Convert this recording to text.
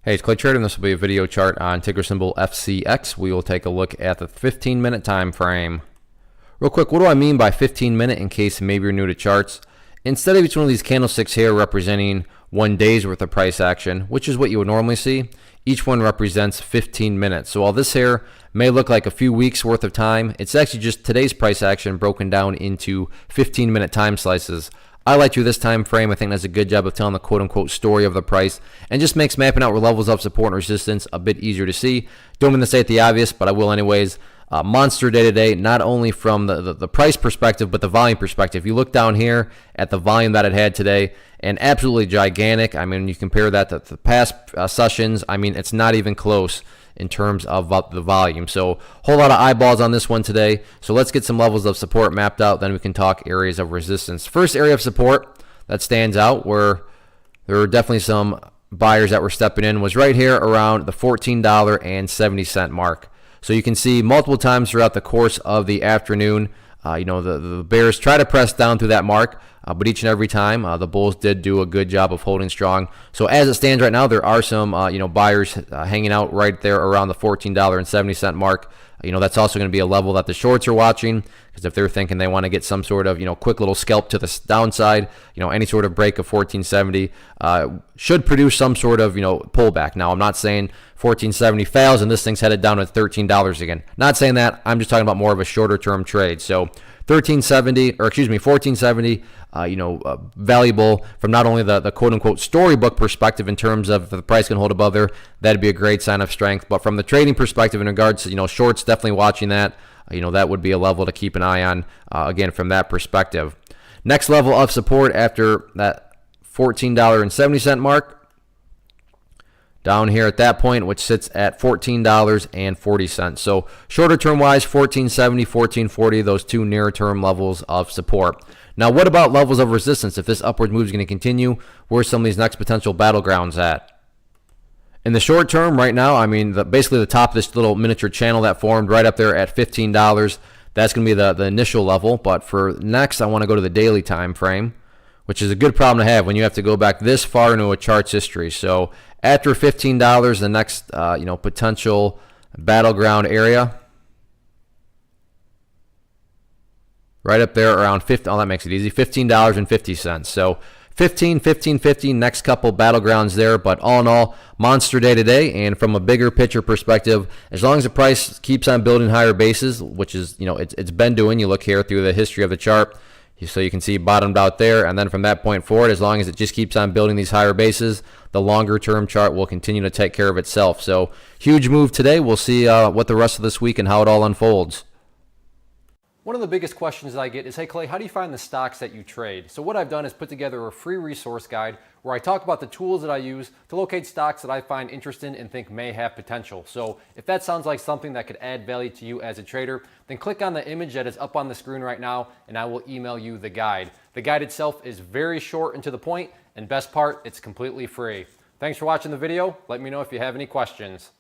Hey, it's Clay Trader, and this will be a video chart on ticker symbol FCX. We will take a look at the 15-minute time frame. Real quick, what do I mean by 15-minute in case maybe you're new to charts? Instead of each one of these candlesticks here representing 1 day's worth of price action, which is what you would normally see, each one represents 15 minutes. So while this here may look like a few weeks worth of time, it's actually just today's price action broken down into 15-minute time slices. I like through this time frame. I think that's a good job of telling the quote-unquote story of the price and just makes mapping out levels of support and resistance a bit easier to see. Don't mean to say it the obvious, but I will anyways. Monster day today, not only from the price perspective, but the volume perspective. If you look down here at the volume that it had today, and absolutely gigantic. I mean, you compare that to the past sessions, I mean, it's not even close in terms of the volume. So whole lot of eyeballs on this one today. So let's get some levels of support mapped out, then we can talk areas of resistance. First area of support that stands out where there were definitely some buyers that were stepping in was right here around the $14.70 mark. So you can see multiple times throughout the course of the afternoon, the bears try to press down through that mark, but each and every time the bulls did do a good job of holding strong. So as it stands right now, there are some buyers hanging out right there around the $14.70 mark. That's also going to be a level that the shorts are watching, because if they're thinking they want to get some sort of quick little scalp to the downside, any sort of break of 1470 should produce some sort of pullback. Now I'm not saying 1470 fails and this thing's headed down to $13 again. Not saying that. I'm just talking about more of a shorter term trade. So 1470, valuable from not only the quote-unquote storybook perspective in terms of if the price can hold above there, that'd be a great sign of strength. But from the trading perspective in regards to, shorts, definitely watching that, that would be a level to keep an eye on, again, from that perspective. Next level of support after that $14.70 mark, down here at that point, which sits at $14.40. So shorter term wise, 1470, 1440, those two nearer term levels of support. Now, what about levels of resistance? If this upward move is going to continue, where's some of these next potential battlegrounds at? In the short term, right now, I mean, basically the top of this little miniature channel that formed right up there at $15, that's going to be the initial level. But for next, I want to go to the daily time frame, which is a good problem to have when you have to go back this far into a chart's history. So after $15, the next potential battleground area, right up there around 50. Oh, that makes it easy. $15.50. So 15, next couple battlegrounds there. But all in all, monster day today. And from a bigger picture perspective, as long as the price keeps on building higher bases, which is it's been doing. You look here through the history of the chart. So you can see bottomed out there, and then from that point forward, as long as it just keeps on building these higher bases, the longer term chart will continue to take care of itself. So huge move today. We'll see what the rest of this week and how it all unfolds. One of the biggest questions that I get is, hey Clay, how do you find the stocks that you trade? So what I've done is put together a free resource guide where I talk about the tools that I use to locate stocks that I find interesting and think may have potential. So if that sounds like something that could add value to you as a trader, then click on the image that is up on the screen right now and I will email you the guide. The guide itself is very short and to the point, and best part, it's completely free. Thanks for watching the video. Let me know if you have any questions.